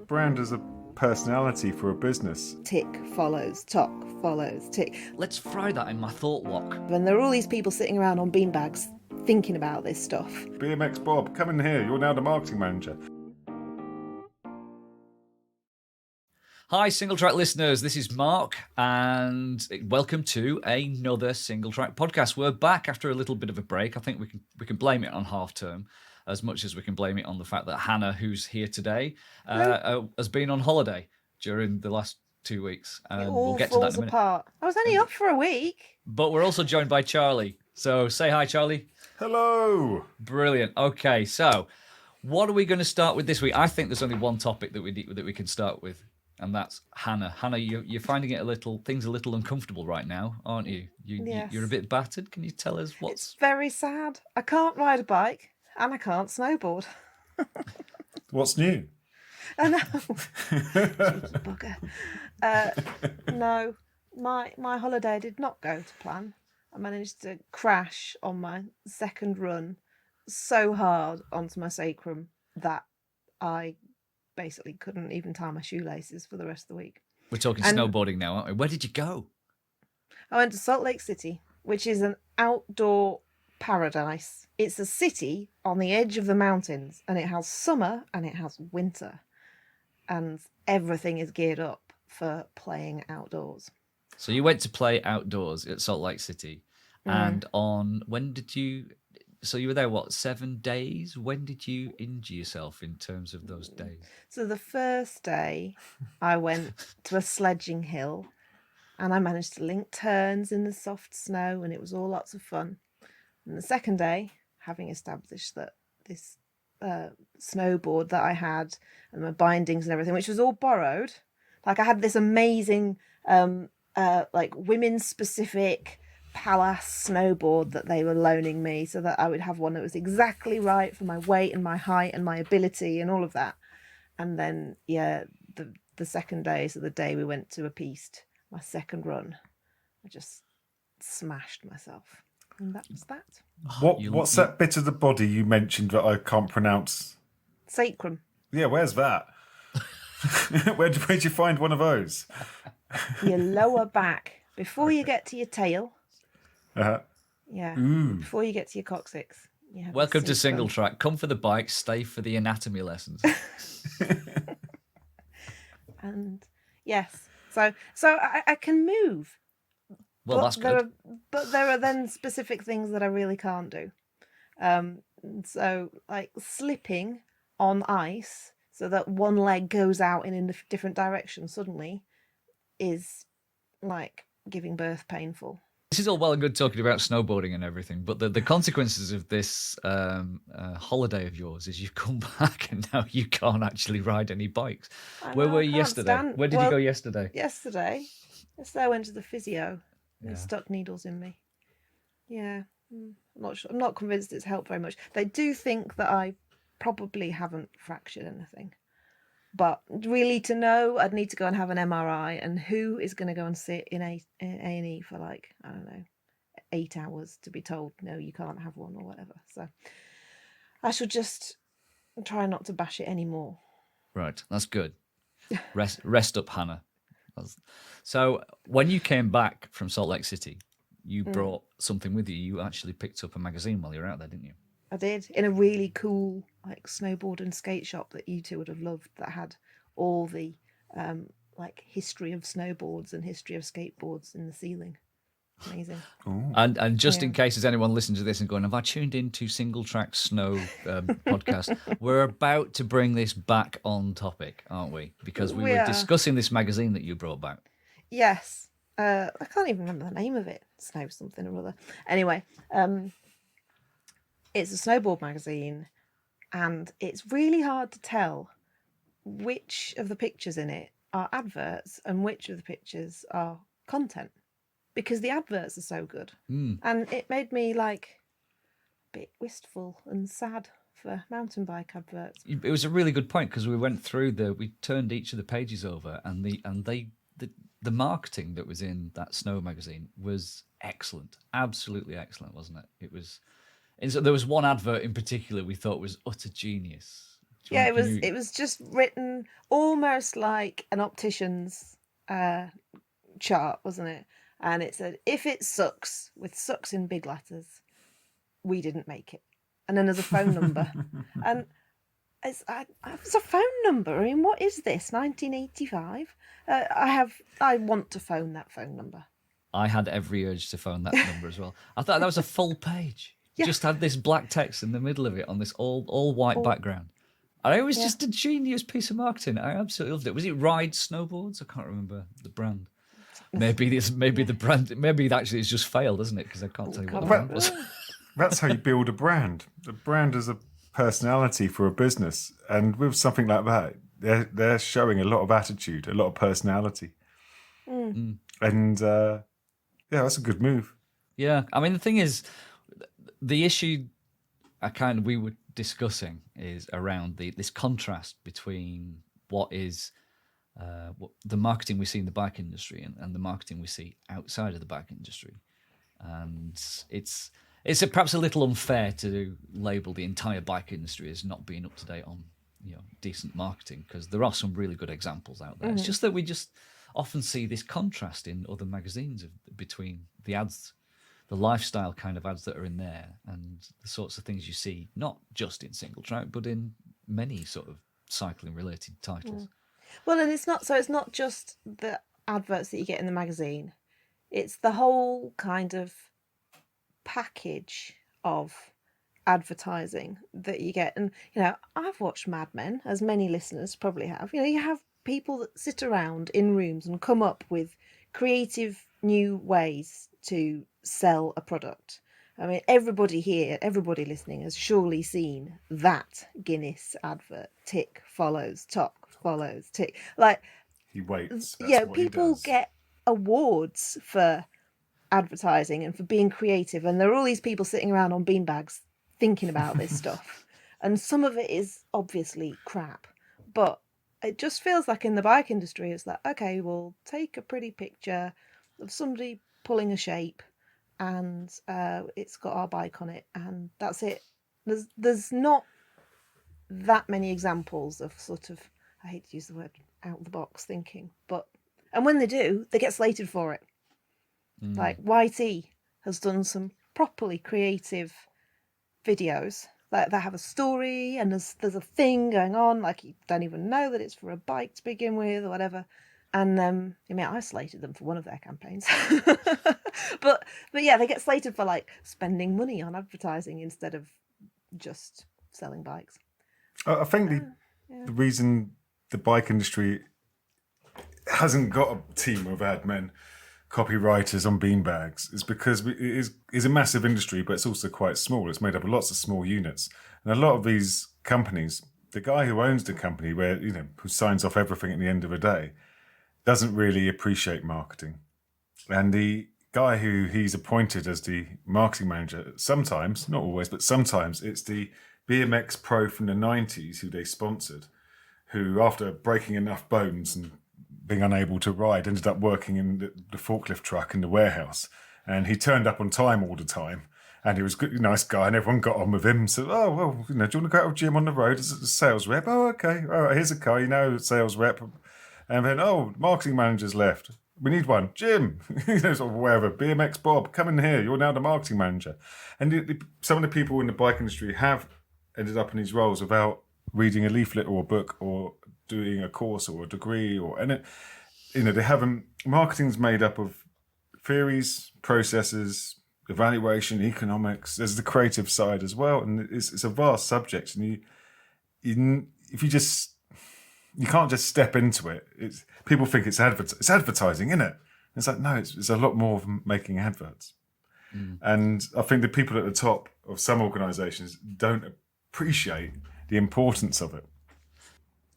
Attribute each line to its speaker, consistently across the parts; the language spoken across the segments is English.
Speaker 1: brand as a personality for a business.
Speaker 2: Tick follows tock follows tick.
Speaker 3: Let's fry that in my thought wok.
Speaker 2: When there are all these people sitting around on beanbags thinking about this stuff.
Speaker 1: BMX Bob, come in here. You're now the marketing manager.
Speaker 3: Hi, Singletrack listeners. This is Mark, and welcome to another Singletrack podcast. We're back after a little bit of a break. I think we can blame it on half term, as much as we can blame it on the fact that Hannah, who's here today, has been on holiday during the last 2 weeks.
Speaker 2: It all
Speaker 3: we'll get to that
Speaker 2: falls
Speaker 3: in a minute.
Speaker 2: apart. I was only off for a week.
Speaker 3: But we're also joined by Charlie. So say hi, Charlie.
Speaker 1: Hello.
Speaker 3: Brilliant. Okay, so what are we going to start with this week? I think there's only one topic that we can start with. And that's Hannah. Hannah, you're finding it things a little uncomfortable right now, aren't you?
Speaker 2: Yes.
Speaker 3: You're a bit battered. Can you tell us what's...
Speaker 2: It's very sad. I can't ride a bike and I can't snowboard.
Speaker 1: What's new?
Speaker 2: I know. Cheeky bugger. No, my holiday did not go to plan. I managed to crash on my second run so hard onto my sacrum that I basically couldn't even tie my shoelaces for the rest of the week.
Speaker 3: We're talking snowboarding now, aren't we? Where did you go?
Speaker 2: I went to Salt Lake City, which is an outdoor paradise. It's a city on the edge of the mountains, and it has summer and it has winter, and everything is geared up for playing outdoors.
Speaker 3: So you went to play outdoors at Salt Lake City, and so you were there, 7 days? When did you injure yourself in terms of those days?
Speaker 2: So the first day I went to a sledging hill and I managed to link turns in the soft snow, and it was all lots of fun. And the second day, having established that this snowboard that I had and my bindings and everything, which was all borrowed, like I had this amazing women's specific Palace snowboard that they were loaning me so that I would have one that was exactly right for my weight and my height and my ability and all of that. And then, the second day, so the day we went to a piste, my second run, I just smashed myself. And that was that.
Speaker 1: What's that bit of the body you mentioned that I can't pronounce?
Speaker 2: Sacrum.
Speaker 1: Yeah, where's that? Where'd you find one of those?
Speaker 2: Your lower back. Before you get to your tail.
Speaker 1: Uh-huh.
Speaker 2: Yeah.
Speaker 1: Ooh.
Speaker 2: Before you get to your coccyx.
Speaker 3: Welcome to Singletrack. Come for the bike, stay for the anatomy lessons.
Speaker 2: And yes, so I can move.
Speaker 3: Well, that's good.
Speaker 2: But there are then specific things that I really can't do. So like slipping on ice so that one leg goes out in a different direction suddenly is like giving birth painful.
Speaker 3: This is all well and good talking about snowboarding and everything, but the consequences of this holiday of yours is you've come back and now you can't actually ride any bikes. Where were you yesterday? Where did you go yesterday?
Speaker 2: Yesterday I went to the physio. They stuck needles in me. Yeah, I'm not sure. I'm not convinced it's helped very much. They do think that I probably haven't fractured anything. But really to know, I'd need to go and have an MRI, and who is going to go and sit in A&E for 8 hours to be told, no, you can't have one or whatever. So I should just try not to bash it anymore.
Speaker 3: Right, that's good. Rest up, Hannah. So when you came back from Salt Lake City, you brought something with you. You actually picked up a magazine while you were out there, didn't you?
Speaker 2: I did, in a really cool snowboard and skate shop that you two would have loved, that had all the history of snowboards and history of skateboards in the ceiling. Amazing.
Speaker 3: And just in case there's anyone listening to this and going, have I tuned into Singletrack Snow podcast? We're about to bring this back on topic, aren't we? Because we were discussing this magazine that you brought back.
Speaker 2: Yes. I can't even remember the name of it. Snow something or other. Anyway, it's a snowboard magazine, and it's really hard to tell which of the pictures in it are adverts and which of the pictures are content, because the adverts are so good. And it made me a bit wistful and sad for mountain bike adverts.
Speaker 3: It was a really good point, because we turned each of the pages over, and the marketing that was in that snow magazine was excellent, absolutely excellent, wasn't it? It was. And so there was one advert in particular we thought was utter genius.
Speaker 2: Yeah,
Speaker 3: Can you-
Speaker 2: it was just written almost like an optician's chart, wasn't it? And it said, if it sucks, with sucks in big letters, we didn't make it. And then there's a phone number. And it's a phone number. I mean, what is this? 1985? I want to phone that phone number.
Speaker 3: I had every urge to phone that number as well. I thought that was a full page.
Speaker 2: Yeah.
Speaker 3: Just had this black text in the middle of it on this all white background. And it was just a genius piece of marketing. I absolutely loved it. Was it Ride Snowboards? I can't remember the brand. Maybe the brand. Maybe actually it's just failed, isn't it? Because I can't tell you what the brand was.
Speaker 1: That's how you build a brand. A brand is a personality for a business, and with something like that, they're showing a lot of attitude, a lot of personality, and yeah, that's a good move.
Speaker 3: Yeah, I mean the thing is, the issue we were discussing is around this contrast between what is what the marketing we see in the bike industry and the marketing we see outside of the bike industry, and it's perhaps a little unfair to label the entire bike industry as not being up to date on decent marketing, because there are some really good examples out there. It's just that we just often see this contrast in other magazines between the ads, the lifestyle kind of ads that are in there, and the sorts of things you see not just in Singletrack but in many sort of cycling related titles.
Speaker 2: Well, and it's not just the adverts that you get in the magazine. It's the whole kind of package of advertising that you get. And I've watched Mad Men, as many listeners probably have. You have people that sit around in rooms and come up with creative new ways to sell a product. I mean, everybody listening has surely seen that Guinness advert. Tick follows tock follows tick. Like,
Speaker 1: He waits. That's
Speaker 2: yeah,
Speaker 1: what he
Speaker 2: people
Speaker 1: does.
Speaker 2: get awards for advertising and for being creative, and there are all these people sitting around on beanbags thinking about this stuff, and some of it is obviously crap, but it just feels like in the bike industry it's like, okay, we'll take a pretty picture of somebody pulling a shape and it's got our bike on it, and that's it. There's not that many examples of sort of, I hate to use the word out the box thinking, and when they do, they get slated for it. Like YT has done some properly creative videos that have a story, and there's a thing going on, like you don't even know that it's for a bike to begin with or whatever. And I mean, I slated them for one of their campaigns, but yeah, they get slated for like spending money on advertising instead of just selling bikes.
Speaker 1: I think the reason the bike industry hasn't got a team of ad men, copywriters on beanbags, is because it is a massive industry, but it's also quite small. It's made up of lots of small units, and a lot of these companies, the guy who owns the company, who signs off everything at the end of the day, doesn't really appreciate marketing, and the guy who he's appointed as the marketing manager, sometimes, not always, but sometimes it's the BMX pro from the 90s who they sponsored, who after breaking enough bones and being unable to ride ended up working in the forklift truck in the warehouse, and he turned up on time all the time, and he was a good, nice guy, and everyone got on with him. So, oh well, do you want to go to a gym on the road as a sales rep? Oh, okay, all right, here's a car, sales rep. And then, marketing manager's left. We need one. Jim, sort of wherever. BMX Bob, come in here. You're now the marketing manager. And some of the people in the bike industry have ended up in these roles without reading a leaflet or a book or doing a course or a degree, they haven't. Marketing's made up of theories, processes, evaluation, economics. There's the creative side as well, and it's a vast subject. And you can't just step into it. People think it's advertising, isn't it? It's like, no, it's a lot more than making adverts. And I think the people at the top of some organisations don't appreciate the importance of it.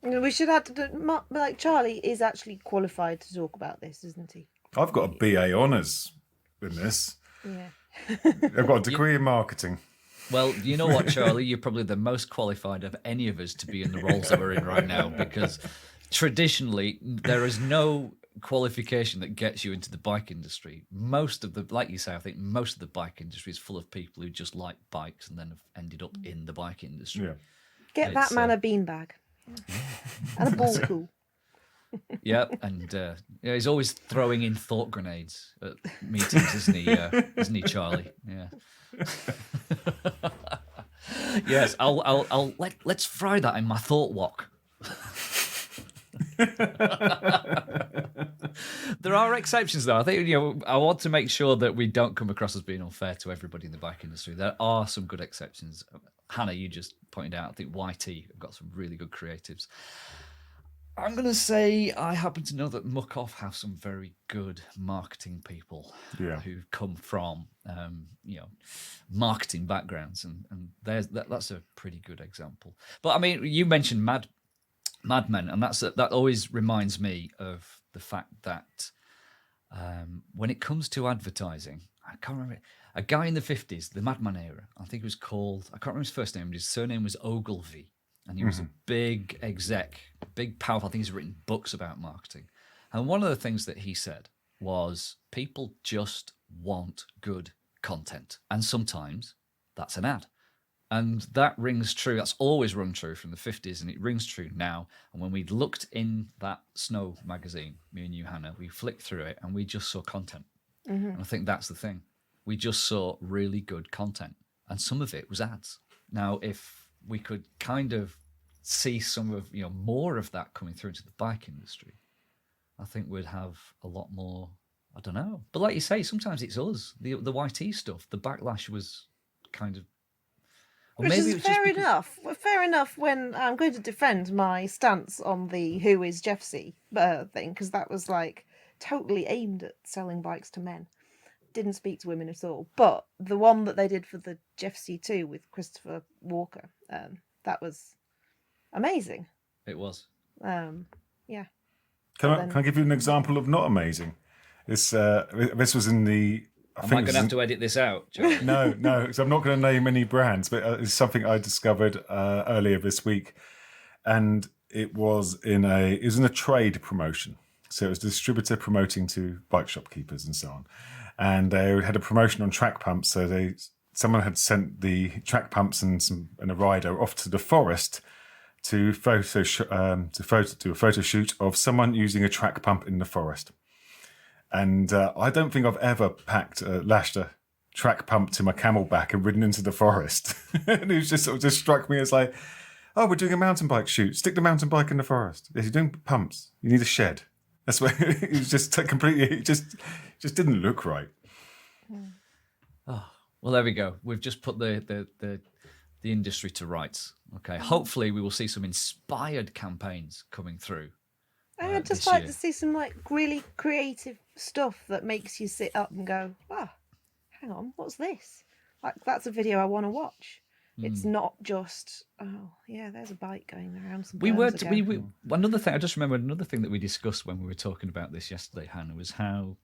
Speaker 2: We should have to, like, Charlie is actually qualified to talk about this, isn't he?
Speaker 1: I've got a BA honours in this.
Speaker 2: Yeah.
Speaker 1: I've got a degree in marketing.
Speaker 3: Well, you know what, Charlie? You're probably the most qualified of any of us to be in the roles that we're in right now, because traditionally there is no qualification that gets you into the bike industry. Like you say, I think most of the bike industry is full of people who just like bikes and then have ended up in the bike industry.
Speaker 1: Yeah.
Speaker 2: Get that man a beanbag and a ball pool.
Speaker 3: Yep, and yeah, he's always throwing in thought grenades at meetings, isn't he, Charlie? Yeah. Yes, let's fry that in my thought wok. There are exceptions, though. I think I want to make sure that we don't come across as being unfair to everybody in the bike industry. There are some good exceptions. Hannah, you just pointed out. I think YT have got some really good creatives. I'm going to say I happen to know that Muck-Off have some very good marketing people who come from, marketing backgrounds, and that's a pretty good example. But I mean, you mentioned Mad Men, and that always reminds me of the fact that when it comes to advertising, I can't remember a guy in the 50s, the Madman era. I think it was called. I can't remember his first name, but his surname was Ogilvy. And he was a big exec, big powerful. I think he's written books about marketing. And one of the things that he said was people just want good content. And sometimes that's an ad. And that rings true. That's always rung true from the 50s, and it rings true now. And when we looked in that Snow magazine, me and you, Hannah, we flicked through it and we just saw content. Mm-hmm. And I think that's the thing. We just saw really good content. And some of it was ads. Now, if we could kind of see some of more of that coming through into the bike industry, I think we'd have a lot more. I don't know, but like you say, sometimes it's us. The YT stuff, the backlash was kind of,
Speaker 2: which is fair enough. Well, fair enough. When I'm going to defend my stance on the "Who is Jeffsy" thing, because that was like totally aimed at selling bikes to men. Didn't speak to women at all. But the one that they did for the Jeffsy 2 with Christopher Walker, that was amazing.
Speaker 3: It was.
Speaker 2: Yeah.
Speaker 1: Can I give you an example of not amazing? This was in the.
Speaker 3: Am I going to have to edit this out, Joe?
Speaker 1: No, because I'm not going to name any brands, but it's something I discovered earlier this week, and it was in a trade promotion. So it was a distributor promoting to bike shopkeepers and so on. And they had a promotion on track pumps. So someone had sent the track pumps and a rider off to the forest to do a photo shoot of someone using a track pump in the forest. And I don't think I've ever lashed a track pump to my camelback and ridden into the forest. And it was just struck me as like, oh, we're doing a mountain bike shoot. Stick the mountain bike in the forest. If you're doing pumps, you need a shed. That's why it was just completely. It just didn't look right.
Speaker 3: Oh, well, there we go. We've just put the industry to rights. Okay. Hopefully, we will see some inspired campaigns coming through.
Speaker 2: I'd just like to see some like really creative stuff that makes you sit up and go, hang on, what's this? Like that's a video I want to watch. It's not just there's a bike going around.
Speaker 3: Another thing I just remembered. Another thing that we discussed when we were talking about this yesterday, Hannah, was how,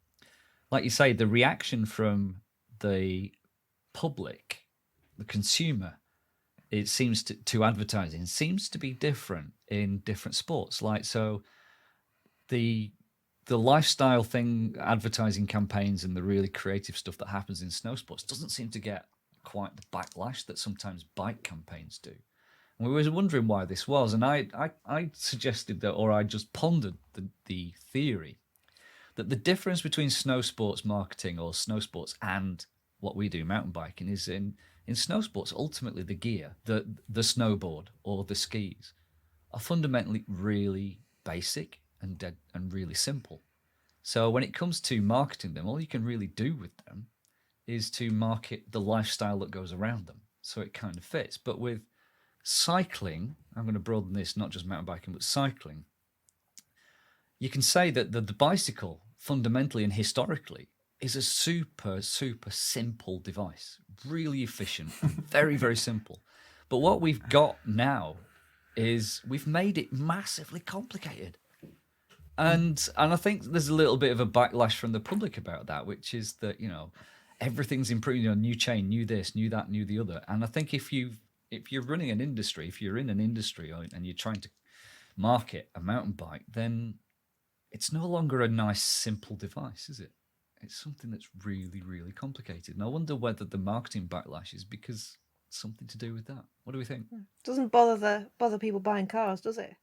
Speaker 3: like you say, the reaction from the public, the consumer, it seems to advertising seems to be different in different sports. Like so, the lifestyle thing, advertising campaigns, and the really creative stuff that happens in snow sports doesn't seem to get quite the backlash that sometimes bike campaigns do. And we were wondering why this was, and I suggested that, or I just pondered the theory that the difference between snow sports marketing or snow sports and what we do, mountain biking, is in snow sports, ultimately the gear, the snowboard or the skis are fundamentally really basic and really simple. So when it comes to marketing them, all you can really do with them is to market the lifestyle that goes around them. So it kind of fits. But with cycling, I'm going to broaden this, not just mountain biking, but cycling, you can say that the bicycle fundamentally and historically is a super, super simple device, really efficient, and very, very simple. But what we've got now is we've made it massively complicated. And I think there's a little bit of a backlash from the public about that, which is that, everything's improving, new chain, new this, new that, new the other. And I think if you're running an industry, if you're in an industry and you're trying to market a mountain bike, then it's no longer a nice, simple device, is it? It's something that's really, really complicated. And I wonder whether the marketing backlash is because something to do with that. What do we think?
Speaker 2: Doesn't bother people buying cars, does it?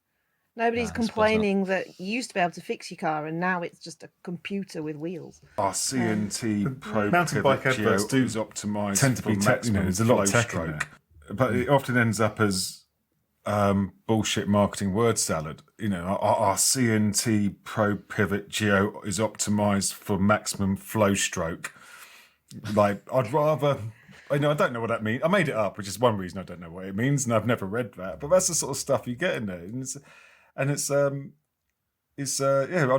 Speaker 2: Nobody's
Speaker 3: I suppose not.
Speaker 2: complaining that you used to be able to fix your car and now it's just a computer with wheels.
Speaker 1: Our CNT Pro
Speaker 4: mountain bike
Speaker 1: Pivot
Speaker 4: adverts
Speaker 1: Geo
Speaker 4: do
Speaker 1: is optimised
Speaker 4: tend to
Speaker 1: for
Speaker 4: be
Speaker 1: maximum
Speaker 4: there's a lot of
Speaker 1: flow
Speaker 4: tech in there.
Speaker 1: but it often ends up as bullshit marketing word salad. Our CNT Pro Pivot Geo is optimised for maximum flow stroke. Like, I'd rather... I don't know what that means. I made it up, which is one reason I don't know what it means, and I've never read that. But that's the sort of stuff you get in there, I'd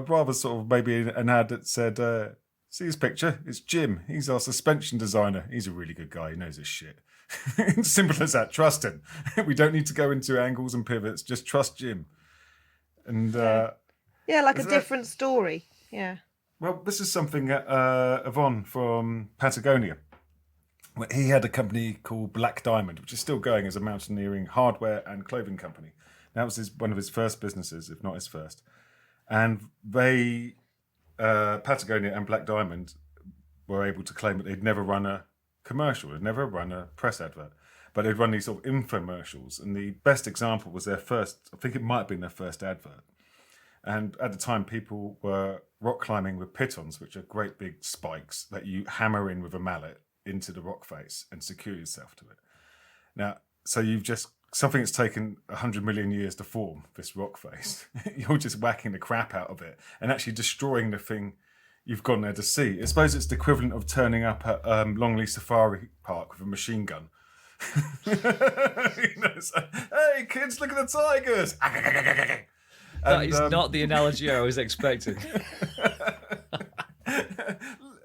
Speaker 1: rather sort of maybe an ad that said, "See his picture? It's Jim. He's our suspension designer. He's a really good guy. He knows his shit." Simple as that. Trust him. We don't need to go into angles and pivots. Just trust Jim. And
Speaker 2: like a
Speaker 1: that-
Speaker 2: different story. Yeah.
Speaker 1: well, this is something that Yvonne from Patagonia. He had a company called Black Diamond, which is still going as a mountaineering hardware and clothing company. That was one of his first businesses, if not his first. And they, Patagonia and Black Diamond, were able to claim that they'd never run a commercial, they'd never run a press advert, but they'd run these sort of infomercials. And the best example was their first, I think it might have been their first advert. And at the time, people were rock climbing with pitons, which are great big spikes that you hammer in with a mallet into the rock face and secure yourself to it. Now, so you've just, something that's taken 100 million years to form, this rock face, you're just whacking the crap out of it and actually destroying the thing you've gone there to see. I suppose it's the equivalent of turning up at Longley Safari Park with a machine gun. Hey, kids, look at the tigers!
Speaker 3: That is not the analogy I was expecting.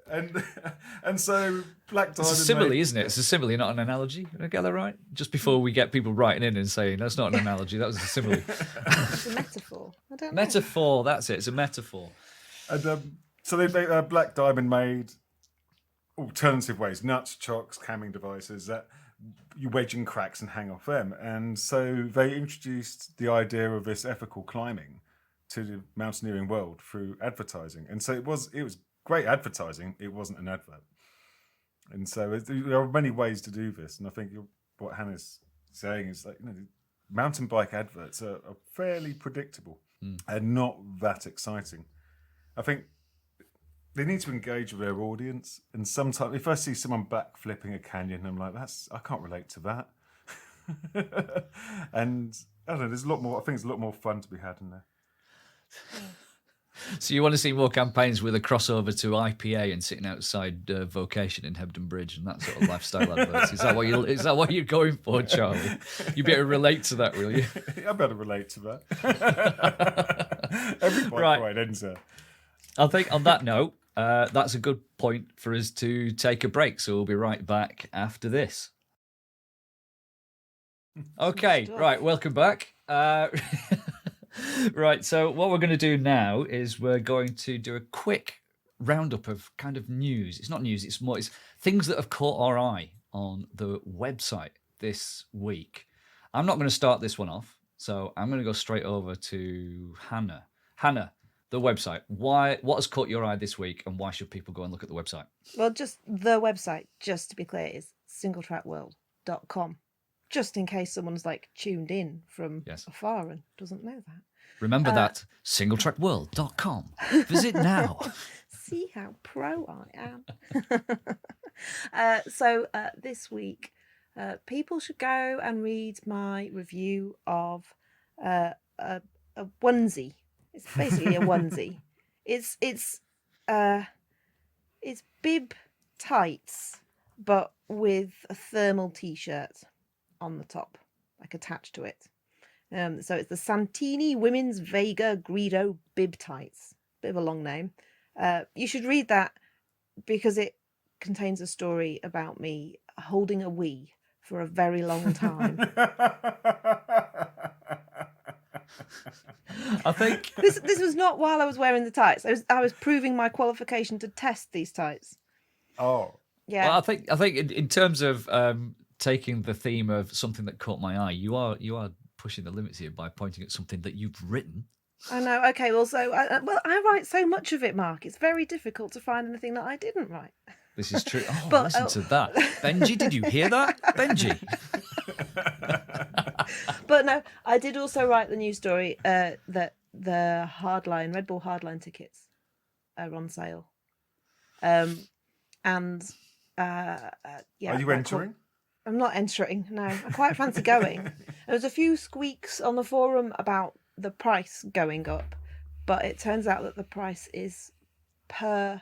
Speaker 1: And so Black Diamond...
Speaker 3: It's a simile, isn't it? It's a simile, not an analogy. Did I get that right? Just before we get people writing in and saying, that's not an analogy, that was a simile.
Speaker 2: It's a metaphor. I don't know.
Speaker 3: Metaphor, that's it. It's a metaphor.
Speaker 1: And so they Black Diamond made alternative ways, nuts, chocks, camming devices that you wedge in cracks and hang off them. And so they introduced the idea of this ethical climbing to the mountaineering world through advertising. And so it was great advertising. It wasn't an advert. And so there are many ways to do this. And I think what Hannah's saying is that mountain bike adverts are fairly predictable and not that exciting. I think they need to engage with their audience. And sometimes, if I see someone backflipping a canyon, I'm like, I can't relate to that. And I don't know, there's a lot more. I think there's a lot more fun to be had in there.
Speaker 3: So you want to see more campaigns with a crossover to IPA and sitting outside Vocation in Hebden Bridge and that sort of lifestyle adverts? Is that what you're going for, Charlie? You better relate to that, will you?
Speaker 1: I better relate to that. Every bike ride ends there.
Speaker 3: I think on that note, that's a good point for us to take a break. So we'll be right back after this. Okay, right. Welcome back. Right, so what we're going to do now is we're going to do a quick roundup of kind of news. It's not news, it's things that have caught our eye on the website this week. I'm not going to start this one off, so I'm going to go straight over to Hannah. Hannah, the website. What has caught your eye this week, and why should people go and look at the website?
Speaker 2: Well, just the website, just to be clear, is singletrackworld.com. Just in case someone's tuned in from afar and doesn't know that.
Speaker 3: Remember that, singletrackworld.com. Visit now.
Speaker 2: See how pro I am. So this week, people should go and read my review of a onesie. It's basically a onesie. It's bib tights, but with a thermal t-shirt on the top, attached to it. So it's the Santini Women's Vega Greedo Bib Tights. Bit of a long name. You should read that because it contains a story about me holding a wee for a very long time.
Speaker 3: I think
Speaker 2: this was not while I was wearing the tights. I was proving my qualification to test these tights.
Speaker 1: Oh,
Speaker 2: yeah.
Speaker 3: Well, I think in terms of taking the theme of something that caught my eye, you are pushing the limits here by pointing at something that you've written.
Speaker 2: I know. Okay. Well, I write so much of it, Mark. It's very difficult to find anything that I didn't write.
Speaker 3: This is true. Oh,
Speaker 2: But,
Speaker 3: listen to that. Benji, did you hear that? Benji.
Speaker 2: But no, I did also write the news story that the Red Bull Hardline tickets are on sale. And yeah.
Speaker 1: Are you entering?
Speaker 2: I'm not entering, no. I quite fancy going. There was a few squeaks on the forum about the price going up, but it turns out that the price is per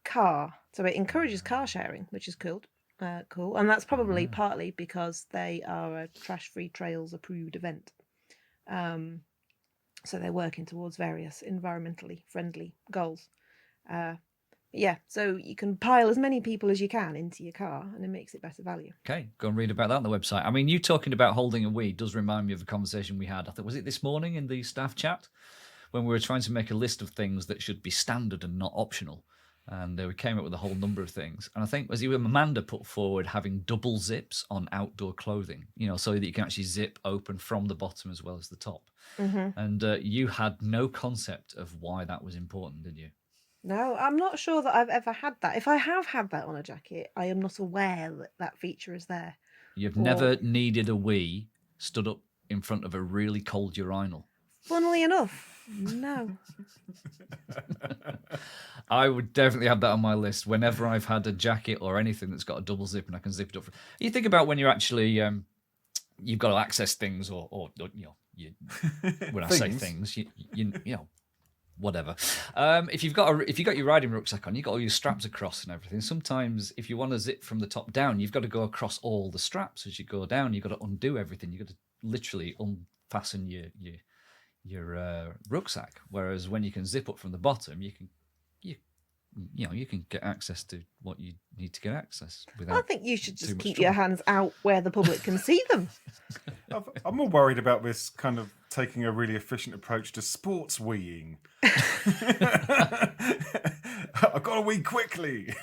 Speaker 2: car. So it encourages car sharing, which is cool. And that's probably partly because they are a Trash-Free Trails approved event. So they're working towards various environmentally friendly goals. Yeah, so you can pile as many people as you can into your car, and it makes it better value.
Speaker 3: Okay, go and read about that on the website. I mean, you talking about holding a Wii does remind me of a conversation we had. I think, was it this morning in the staff chat, when we were trying to make a list of things that should be standard and not optional. And we came up with a whole number of things. And I think, was it Amanda put forward having double zips on outdoor clothing, so that you can actually zip open from the bottom as well as the top. Mm-hmm. And you had no concept of why that was important, did you?
Speaker 2: No, I'm not sure that I've ever had that. If I have had that on a jacket, I am not aware that that feature is there.
Speaker 3: You've never needed a Wii stood up in front of a really cold urinal?
Speaker 2: Funnily enough, no.
Speaker 3: I would definitely have that on my list whenever I've had a jacket or anything that's got a double zip and I can zip it up. You think about when you're actually, you've got to access things or when I say things, you know, whatever. If you've got your riding rucksack on, you've got all your straps across and everything. Sometimes if you want to zip from the top down, you've got to go across all the straps as you go down. You've got to undo everything. You've got to literally unfasten your rucksack. Whereas when you can zip up from the bottom, you can get access to what you need to get access without.
Speaker 2: I think you should just keep your hands out where the public can see them.
Speaker 1: I'm more worried about this kind of taking a really efficient approach to sports weeing. I've got to wee quickly.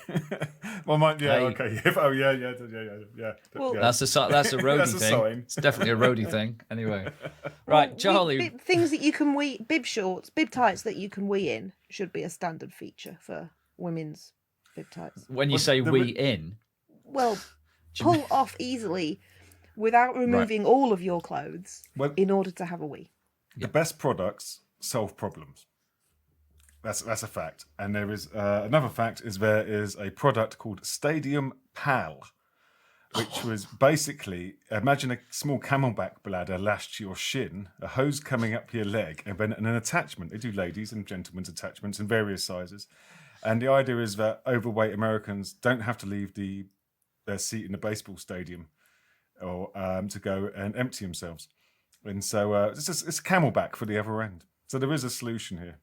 Speaker 1: Well, okay. Oh, yeah.
Speaker 2: Well,
Speaker 1: yeah.
Speaker 3: That's a roadie
Speaker 1: That's a
Speaker 3: thing.
Speaker 1: sign.
Speaker 3: It's definitely a roadie thing. Anyway, right, Charlie.
Speaker 2: Things that you can wee, bib shorts, bib tights that you can wee in should be a standard feature for women's bib tights.
Speaker 3: When you say wee in,
Speaker 2: well, pull off easily without removing all of your clothes in order to have a wee.
Speaker 1: The best products solve problems. That's a fact. And there is another fact is there is a product called Stadium Pal, which was basically, imagine a small camelback bladder lashed to your shin, a hose coming up your leg, and then an attachment. They do ladies' and gentlemen's attachments in various sizes. And the idea is that overweight Americans don't have to leave their seat in the baseball stadium or to go and empty themselves. And so it's a camelback for the other end. So there is a solution here.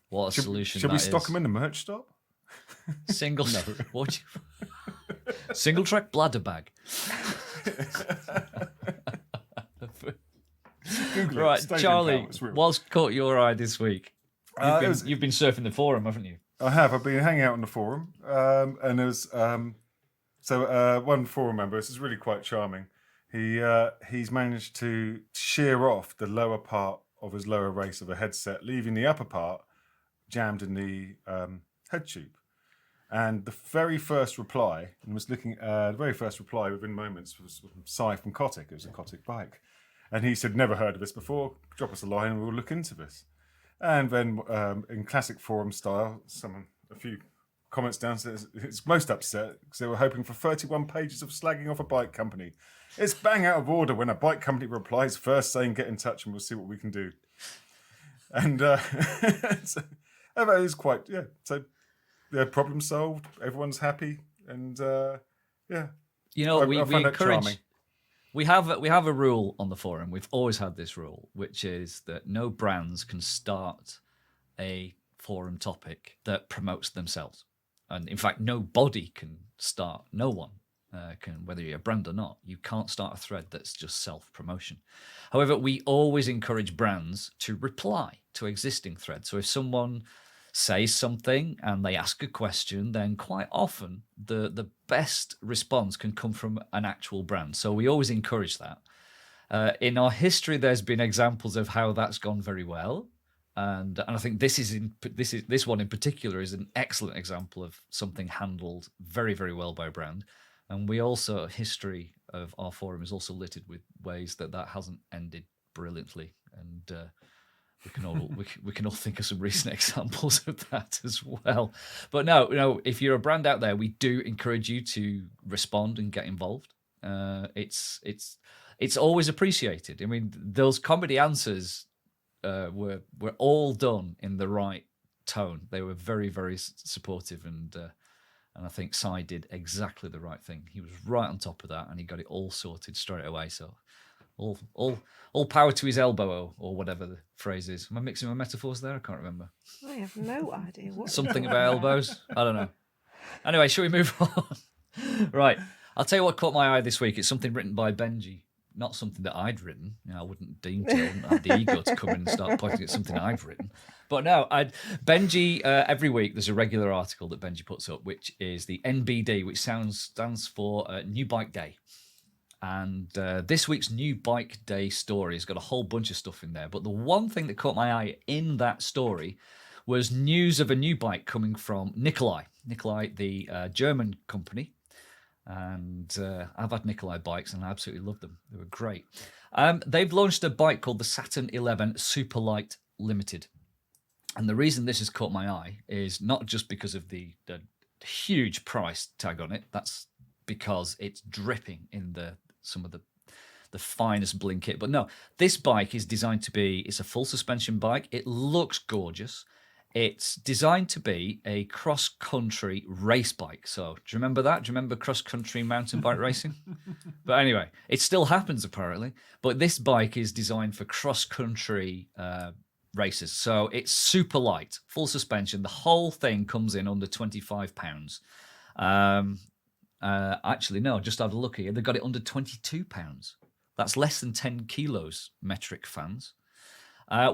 Speaker 3: What a solution!
Speaker 1: Should we stock them in the merch shop?
Speaker 3: Singletrack bladder bag.
Speaker 1: Google
Speaker 3: right,
Speaker 1: it.
Speaker 3: Charlie. What's caught your eye this week? You've been surfing the forum, haven't you?
Speaker 1: I have. I've been hanging out on the forum, and there's one forum member. This is really quite charming. He's managed to shear off the lower part of his lower race of a headset, leaving the upper part jammed in the head tube. And the very first reply, within moments was from Si from Kotick. It was a Kotick bike. And he said, never heard of this before. Drop us a line and we'll look into this. And then in classic forum style, a few comments down says it's most upset because they were hoping for 31 pages of slagging off a bike company. It's bang out of order when a bike company replies first saying get in touch and we'll see what we can do. And so it was quite, so the problem solved, everyone's happy, and
Speaker 3: we encourage.
Speaker 1: Charming.
Speaker 3: We have a rule on the forum. We've always had this rule, which is that no brands can start a forum topic that promotes themselves, and in fact, nobody can start. No one can, whether you're a brand or not, you can't start a thread that's just self-promotion. However, we always encourage brands to reply to existing threads. So if someone says something and they ask a question, then quite often the best response can come from an actual brand. So we always encourage that. In our history, there's been examples of how that's gone very well. And I think this one in particular is an excellent example of something handled very, very well by a brand. And we also, history of our forum is also littered with ways that hasn't ended brilliantly. And we can all think of some recent examples of that as well. But no, if you're a brand out there, we do encourage you to respond and get involved. It's always appreciated. I mean, those comedy answers were all done in the right tone. They were very, very supportive, and I think Si did exactly the right thing. He was right on top of that, and he got it all sorted straight away. So all power to his elbow, or whatever the phrase is. Am I mixing my metaphors there? I can't remember.
Speaker 2: I have no idea what.
Speaker 3: Something about elbows. I don't know. Anyway, shall we move on? Right. I'll tell you what caught my eye this week. It's something written by Benji. Not something that I'd written. I wouldn't deem to. I wouldn't have the ego to come in and start pointing at something I've written. But no, Benji, every week there's a regular article that Benji puts up, which is the NBD, which stands for New Bike Day. And this week's New Bike Day story has got a whole bunch of stuff in there. But the one thing that caught my eye in that story was news of a new bike coming from Nikolai. Nikolai, the German company. And I've had Nikolai bikes and I absolutely love them. They were great. They've launched a bike called the Saturn 11 Superlight Limited. And the reason this has caught my eye is not just because of the huge price tag on it. That's because it's dripping in some of the finest bling kit. But no, this bike is designed to be, it's a full suspension bike. It looks gorgeous. It's designed to be a cross-country race bike. So do you remember that? Do you remember cross-country mountain bike racing? But anyway, it still happens apparently. But this bike is designed for cross-country races. So it's super light, full suspension. The whole thing comes in under £25. Actually, no, just have a look here. They've got it under £22. That's less than 10 kilos, metric fans,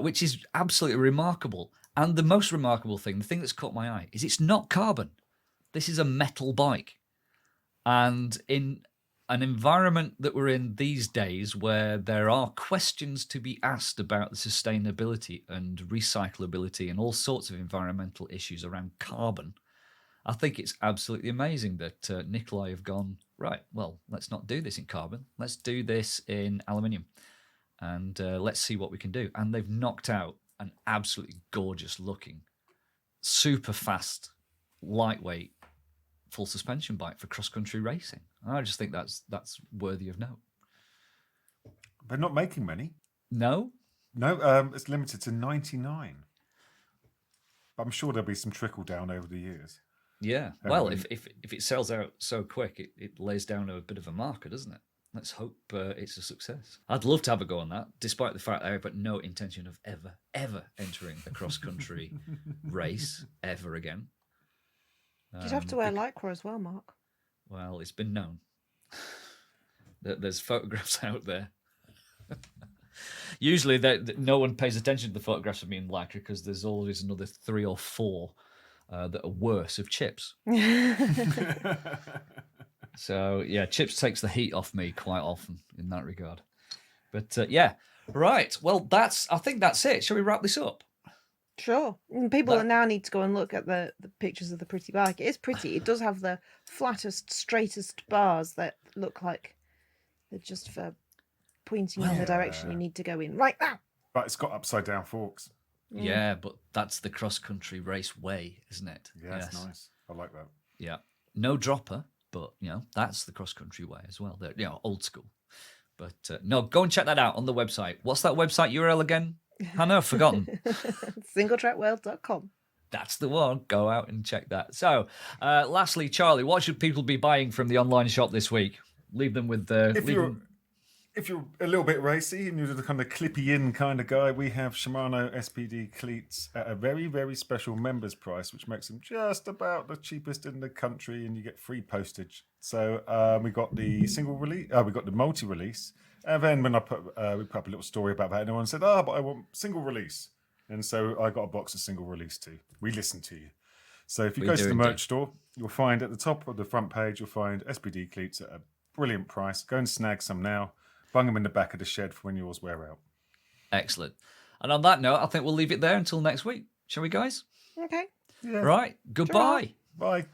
Speaker 3: which is absolutely remarkable. And the most remarkable thing, the thing that's caught my eye, is it's not carbon. This is a metal bike. And in an environment that we're in these days where there are questions to be asked about the sustainability and recyclability and all sorts of environmental issues around carbon, I think it's absolutely amazing that Nikolai have gone, right, well, let's not do this in carbon. Let's do this in aluminium. And let's see what we can do. And they've knocked out an absolutely gorgeous looking, super fast, lightweight, full suspension bike for cross-country racing. I just think that's worthy of note.
Speaker 1: They're not making many.
Speaker 3: No?
Speaker 1: No, it's limited to 99. I'm sure there'll be some trickle down over the years.
Speaker 3: Yeah. Well, if it sells out so quick, it lays down a bit of a marker, doesn't it? Let's hope it's a success. I'd love to have a go on that, despite the fact I have no intention of ever entering a cross-country race ever again.
Speaker 2: You'd have to wear Lycra as well, Mark.
Speaker 3: Well, it's been known. There's photographs out there. Usually no one pays attention to the photographs of me in Lycra because there's always another 3 or 4 that are worse of Chips. So, yeah, Chips takes the heat off me quite often in that regard. But, yeah. Right. Well, I think that's it. Shall we wrap this up?
Speaker 2: Sure. People now need to go and look at the pictures of the pretty bike. It is pretty. It does have the flattest, straightest bars that look like they're just for pointing in the direction you need to go in right now.
Speaker 1: But it's got upside-down forks.
Speaker 3: Yeah, but that's the cross-country race way, isn't it?
Speaker 1: Yeah, it's nice. I like that.
Speaker 3: Yeah. No dropper. But, that's the cross-country way as well. They're, old school. But, no, go and check that out on the website. What's that website URL again? Hannah, I've forgotten.
Speaker 2: Singletrackworld.com.
Speaker 3: That's the one. Go out and check that. So, lastly, Charlie, what should people be buying from the online shop this week? Leave them with...
Speaker 1: If you're a little bit racy and you're the kind of clippy-in kind of guy, we have Shimano SPD cleats at a very, very special members price, which makes them just about the cheapest in the country, and you get free postage. So we got the single release, we got the multi-release, and then when we put up a little story about that, and everyone said, but I want single release. And so I got a box of single release too. We listen to you. So if you go to the merch store, you'll find at the top of the front page, you'll find SPD cleats at a brilliant price. Go and snag some now. Bung them in the back of the shed for when yours wear out.
Speaker 3: Excellent. And on that note, I think we'll leave it there until next week. Shall we, guys?
Speaker 2: Okay.
Speaker 1: Yeah.
Speaker 3: Right. Goodbye.
Speaker 1: Bye.